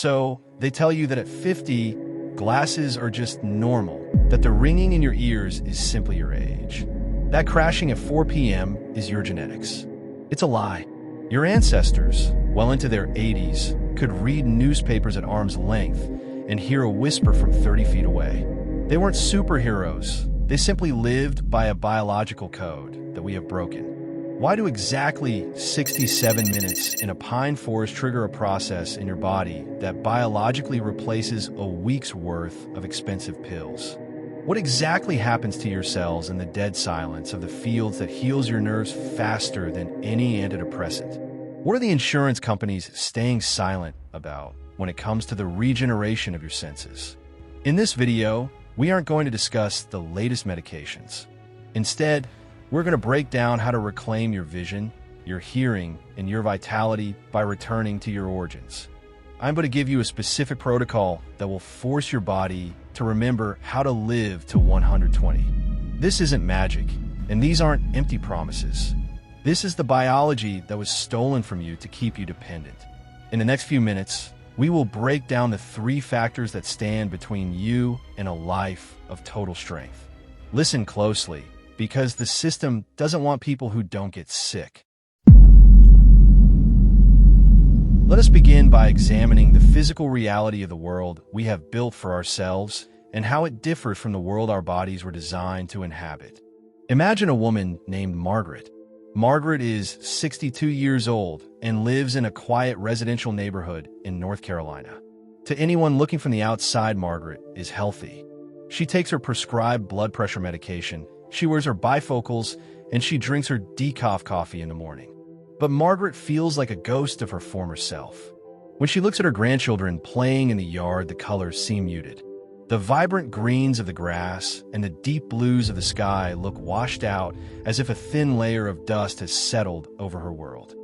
So they tell you that at 50, glasses are just normal, that the ringing in your ears is simply your age. That crashing at 4 p.m. is your genetics. It's a lie. Your ancestors, well into their 80s, could read newspapers at arm's length and hear a whisper from 30 feet away. They weren't superheroes. They simply lived by a biological code that we have broken. Why do exactly 67 minutes in a pine forest trigger a process in your body that biologically replaces a week's worth of expensive pills? What exactly happens to your cells in the dead silence of the fields that heals your nerves faster than any antidepressant? What are the insurance companies staying silent about when it comes to the regeneration of your senses? In this video, we aren't going to discuss the latest medications. Instead, we're going to break down how to reclaim your vision, your hearing, and your vitality by returning to your origins. I'm going to give you a specific protocol that will force your body to remember how to live to 120. This isn't magic, and these aren't empty promises. This is the biology that was stolen from you to keep you dependent. In the next few minutes, we will break down the 3 factors that stand between you and a life of total strength. Listen closely, because the system doesn't want people who don't get sick. Let us begin by examining the physical reality of the world we have built for ourselves and how it differs from the world our bodies were designed to inhabit. Imagine a woman named Margaret. Margaret is 62 years old and lives in a quiet residential neighborhood in North Carolina. To anyone looking from the outside, Margaret is healthy. She takes her prescribed blood pressure medication, she wears her bifocals, and she drinks her decaf coffee in the morning. But Margaret feels like a ghost of her former self. When she looks at her grandchildren playing in the yard, the colors seem muted. The vibrant greens of the grass and the deep blues of the sky look washed out, as if a thin layer of dust has settled over her world.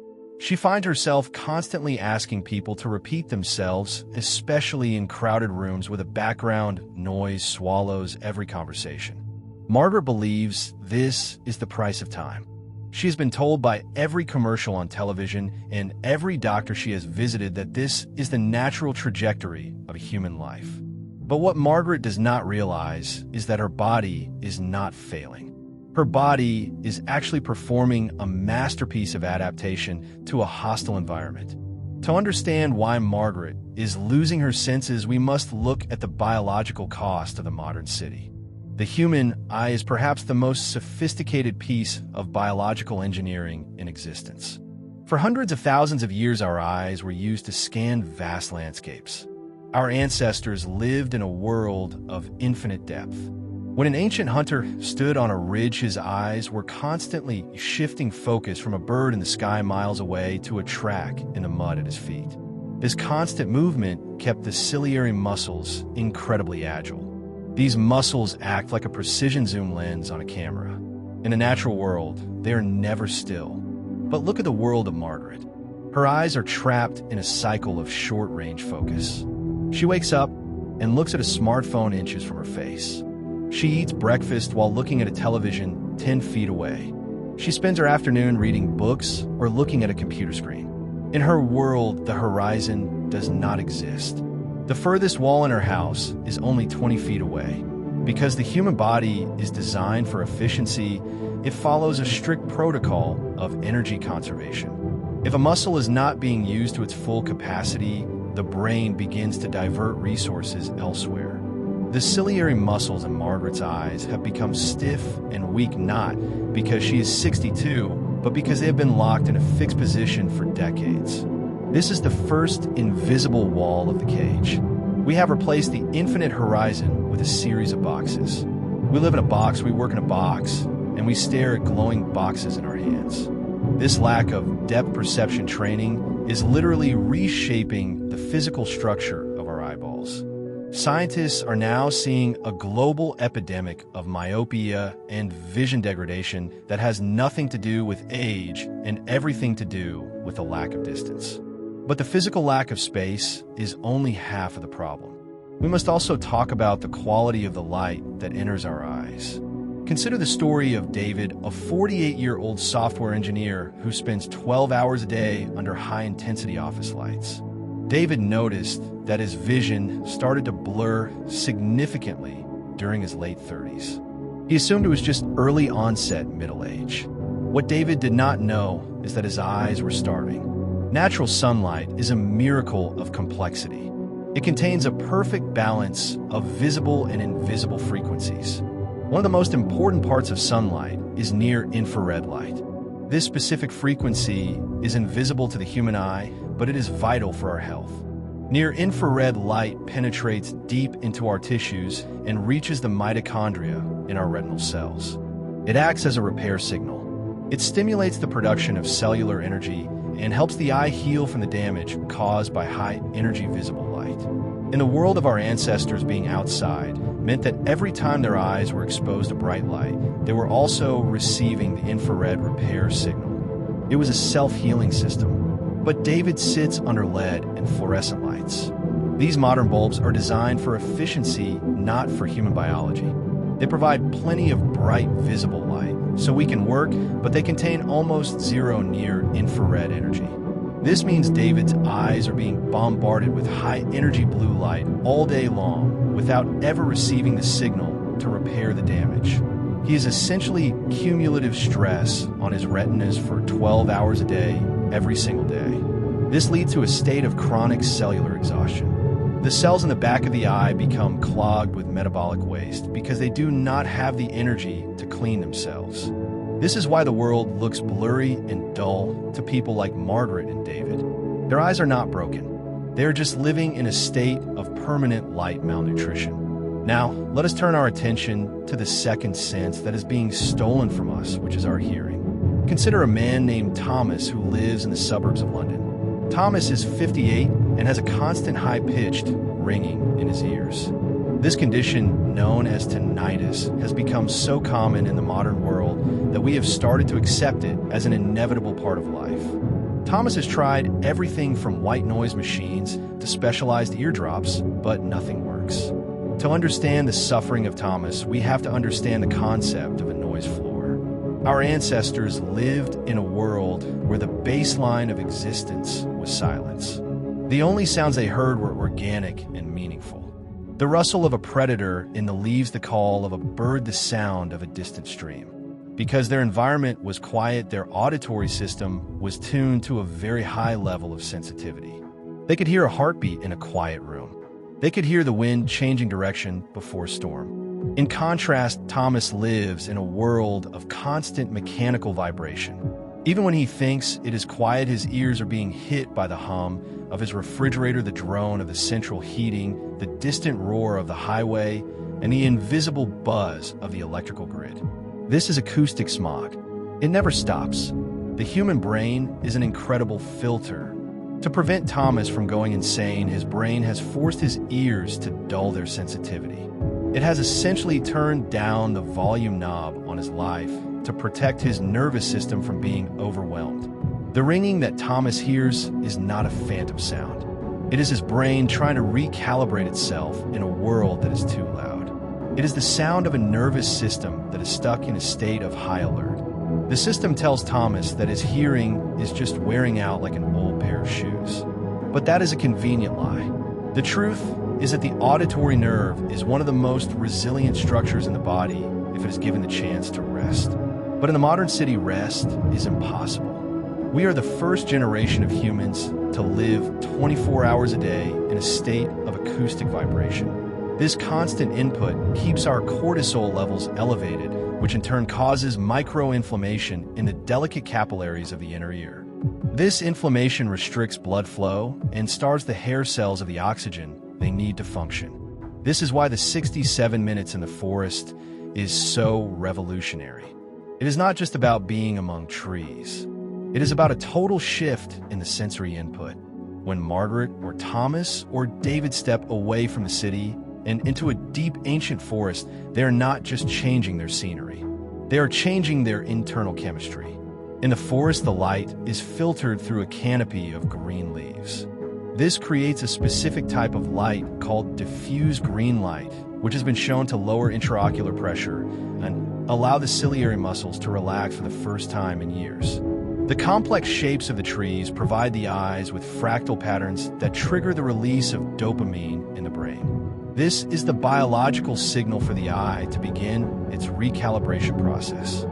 She finds herself constantly asking people to repeat themselves, especially in crowded rooms where the background noise swallows every conversation. Margaret believes this is the price of time. She has been told by every commercial on television and every doctor she has visited that this is the natural trajectory of a human life. But what Margaret does not realize is that her body is not failing. Her body is actually performing a masterpiece of adaptation to a hostile environment. To understand why Margaret is losing her senses, we must look at the biological cost of the modern city. The human eye is perhaps the most sophisticated piece of biological engineering in existence. For hundreds of thousands of years, our eyes were used to scan vast landscapes. Our ancestors lived in a world of infinite depth. When an ancient hunter stood on a ridge, his eyes were constantly shifting focus from a bird in the sky miles away to a track in the mud at his feet. This constant movement kept the ciliary muscles incredibly agile. These muscles act like a precision zoom lens on a camera. In the natural world, they are never still. But look at the world of Margaret. Her eyes are trapped in a cycle of short-range focus. She wakes up and looks at a smartphone inches from her face. She eats breakfast while looking at a television 10 feet away. She spends her afternoon reading books or looking at a computer screen. In her world, the horizon does not exist. The furthest wall in her house is only 20 feet away. Because the human body is designed for efficiency, it follows a strict protocol of energy conservation. If a muscle is not being used to its full capacity, the brain begins to divert resources elsewhere. The ciliary muscles in Margaret's eyes have become stiff and weak not because she is 62, but because they have been locked in a fixed position for decades. This is the first invisible wall of the cage. We have replaced the infinite horizon with a series of boxes. We live in a box, we work in a box, and we stare at glowing boxes in our hands. This lack of depth perception training is literally reshaping the physical structure of our eyeballs. Scientists are now seeing a global epidemic of myopia and vision degradation that has nothing to do with age and everything to do with a lack of distance. But the physical lack of space is only half of the problem. We must also talk about the quality of the light that enters our eyes. Consider the story of David, a 48-year-old software engineer who spends 12 hours a day under high-intensity office lights. David noticed that his vision started to blur significantly during his late 30s. He assumed it was just early onset middle age. What David did not know is that his eyes were starving. Natural sunlight is a miracle of complexity. It contains a perfect balance of visible and invisible frequencies. One of the most important parts of sunlight is near-infrared light. This specific frequency is invisible to the human eye, but it is vital for our health. Near-infrared light penetrates deep into our tissues and reaches the mitochondria in our retinal cells. It acts as a repair signal. It stimulates the production of cellular energy and helps the eye heal from the damage caused by high-energy visible light. In the world of our ancestors, being outside meant that every time their eyes were exposed to bright light, they were also receiving the infrared repair signal. It was a self-healing system. But David sits under LED and fluorescent lights. These modern bulbs are designed for efficiency, not for human biology. They provide plenty of bright, visible light, so we can work, but they contain almost zero near-infrared energy. This means David's eyes are being bombarded with high-energy blue light all day long without ever receiving the signal to repair the damage. He is essentially cumulative stress on his retinas for 12 hours a day, every single day. This leads to a state of chronic cellular exhaustion. The cells in the back of the eye become clogged with metabolic waste because they do not have the energy to clean themselves. This is why the world looks blurry and dull to people like Margaret and David. Their eyes are not broken. They are just living in a state of permanent light malnutrition. Now, let us turn our attention to the second sense that is being stolen from us, which is our hearing. Consider a man named Thomas who lives in the suburbs of London. Thomas is 58 and has a constant high-pitched ringing in his ears. This condition, known as tinnitus, has become so common in the modern world that we have started to accept it as an inevitable part of life. Thomas has tried everything from white noise machines to specialized eardrops, but nothing works. To understand the suffering of Thomas, we have to understand the concept of a noise floor. Our ancestors lived in a world where the baseline of existence was silence. The only sounds they heard were organic and meaningful. The rustle of a predator in the leaves, the call of a bird, the sound of a distant stream. Because their environment was quiet, their auditory system was tuned to a very high level of sensitivity. They could hear a heartbeat in a quiet room. They could hear the wind changing direction before a storm. In contrast, Thomas lives in a world of constant mechanical vibration. Even when he thinks it is quiet, his ears are being hit by the hum of his refrigerator, the drone of the central heating, the distant roar of the highway, and the invisible buzz of the electrical grid. This is acoustic smog. It never stops. The human brain is an incredible filter. To prevent Thomas from going insane, his brain has forced his ears to dull their sensitivity. It has essentially turned down the volume knob on his life to protect his nervous system from being overwhelmed. The ringing that Thomas hears is not a phantom sound. It is his brain trying to recalibrate itself in a world that is too loud. It is the sound of a nervous system that is stuck in a state of high alert. The system tells Thomas that his hearing is just wearing out like an old pair of shoes. But that is a convenient lie. The truth is that the auditory nerve is one of the most resilient structures in the body if it is given the chance to rest. But in the modern city, rest is impossible. We are the first generation of humans to live 24 hours a day in a state of acoustic vibration. This constant input keeps our cortisol levels elevated, which in turn causes microinflammation in the delicate capillaries of the inner ear. This inflammation restricts blood flow and starves the hair cells of the oxygen they need to function. This is why the 67 minutes in the forest is so revolutionary. It is not just about being among trees. It is about a total shift in the sensory input. When Margaret or Thomas or David step away from the city and into a deep ancient forest, they are not just changing their scenery. They are changing their internal chemistry. In the forest, the light is filtered through a canopy of green leaves. This creates a specific type of light called diffuse green light, which has been shown to lower intraocular pressure and allow the ciliary muscles to relax for the first time in years. The complex shapes of the trees provide the eyes with fractal patterns that trigger the release of dopamine in the brain. This is the biological signal for the eye to begin its recalibration process.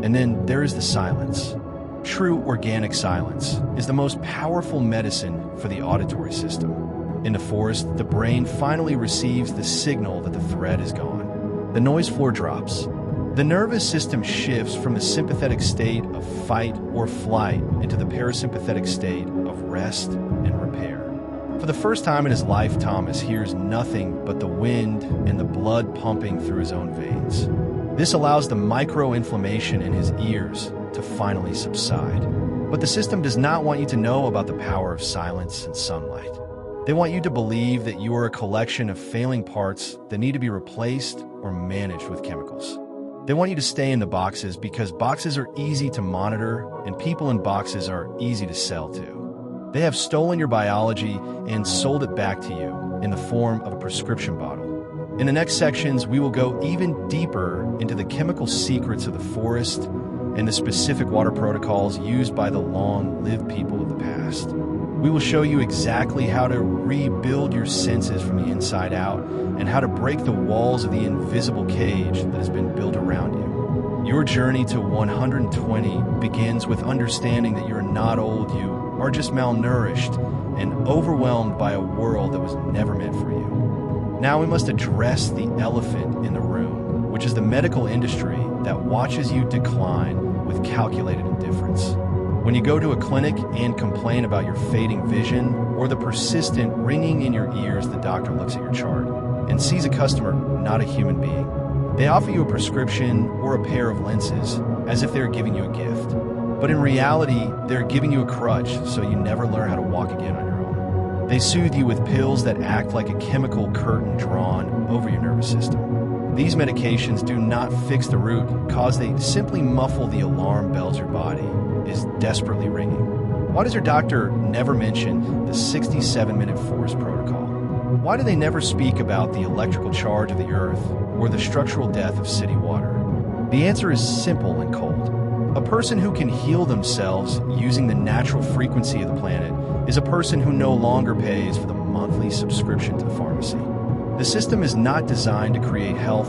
And then there is the silence. True organic silence is the most powerful medicine for the auditory system. In the forest, the brain finally receives the signal that the threat is gone. The noise floor drops. The nervous system shifts from the sympathetic state of fight or flight into the parasympathetic state of rest and repair. For the first time in his life, Thomas hears nothing but the wind and the blood pumping through his own veins. This allows the micro-inflammation in his ears to finally subside. But the system does not want you to know about the power of silence and sunlight. They want you to believe that you are a collection of failing parts that need to be replaced or managed with chemicals. They want you to stay in the boxes because boxes are easy to monitor and people in boxes are easy to sell to. They have stolen your biology and sold it back to you in the form of a prescription bottle. In the next sections, we will go even deeper into the chemical secrets of the forest and the specific water protocols used by the long-lived people of the past. We will show you exactly how to rebuild your senses from the inside out and how to break the walls of the invisible cage that has been built around you. Your journey to 120 begins with understanding that you're not old, you are just malnourished and overwhelmed by a world that was never meant for you. Now we must address the elephant in the room, which is the medical industry that watches you decline with calculated indifference. When you go to a clinic and complain about your fading vision or the persistent ringing in your ears, the doctor looks at your chart and sees a customer, not a human being. They offer you a prescription or a pair of lenses as if they're giving you a gift. But in reality, they're giving you a crutch so you never learn how to walk again on your own. They soothe you with pills that act like a chemical curtain drawn over your nervous system. These medications do not fix the root cause they simply muffle the alarm bells your body is desperately ringing. Why does your doctor never mention the 67-minute forest protocol? Why do they never speak about the electrical charge of the earth or the structural death of city water? The answer is simple and cold. A person who can heal themselves using the natural frequency of the planet is a person who no longer pays for the monthly subscription to the pharmacy. The system is not designed to create health,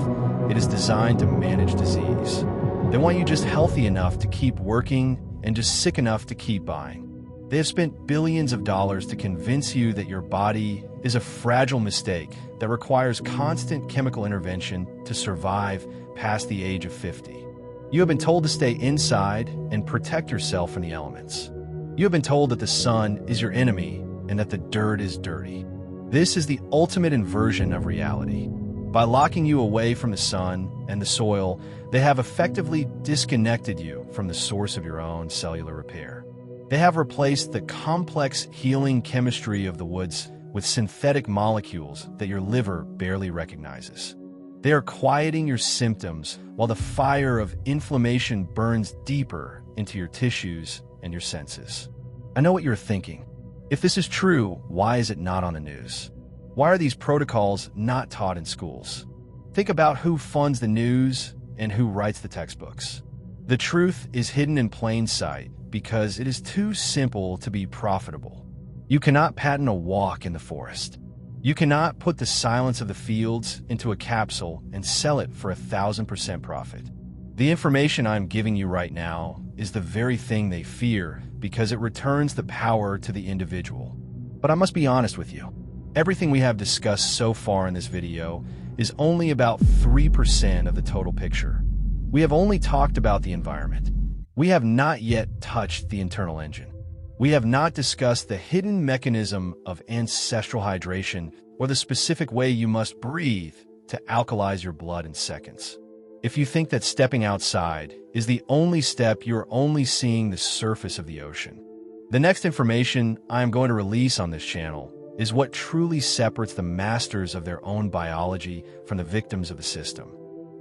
it is designed to manage disease. They want you just healthy enough to keep working and just sick enough to keep buying. They have spent billions of dollars to convince you that your body is a fragile mistake that requires constant chemical intervention to survive past the age of 50. You have been told to stay inside and protect yourself from the elements. You have been told that the sun is your enemy and that the dirt is dirty. This is the ultimate inversion of reality. By locking you away from the sun and the soil, they have effectively disconnected you from the source of your own cellular repair. They have replaced the complex healing chemistry of the woods with synthetic molecules that your liver barely recognizes. They are quieting your symptoms while the fire of inflammation burns deeper into your tissues and your senses. I know what you're thinking. If this is true, why is it not on the news? Why are these protocols not taught in schools? Think about who funds the news and who writes the textbooks. The truth is hidden in plain sight because it is too simple to be profitable. You cannot patent a walk in the forest. You cannot put the silence of the fields into a capsule and sell it for 1,000% profit. The information I'm giving you right now is the very thing they fear because it returns the power to the individual. But I must be honest with you. Everything we have discussed so far in this video is only about 3% of the total picture. We have only talked about the environment. We have not yet touched the internal engine. We have not discussed the hidden mechanism of ancestral hydration or the specific way you must breathe to alkalize your blood in seconds. If you think that stepping outside is the only step, you're only seeing the surface of the ocean. The next information I am going to release on this channel is what truly separates the masters of their own biology from the victims of the system.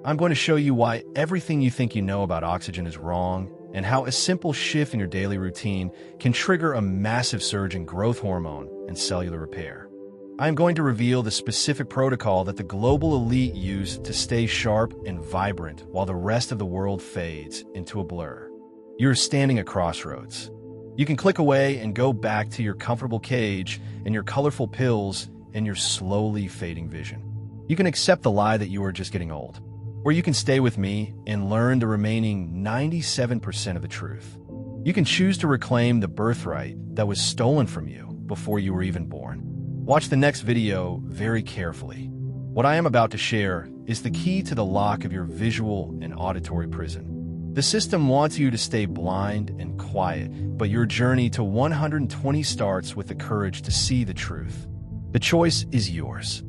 I'm going to show you why everything you think you know about oxygen is wrong and how a simple shift in your daily routine can trigger a massive surge in growth hormone and cellular repair. I am going to reveal the specific protocol that the global elite use to stay sharp and vibrant while the rest of the world fades into a blur. You're standing at crossroads. You can click away and go back to your comfortable cage and your colorful pills and your slowly fading vision. You can accept the lie that you are just getting old. Or you can stay with me and learn the remaining 97% of the truth. You can choose to reclaim the birthright that was stolen from you before you were even born. Watch the next video very carefully. What I am about to share is the key to the lock of your visual and auditory prison. The system wants you to stay blind and quiet, but your journey to 120 starts with the courage to see the truth. The choice is yours.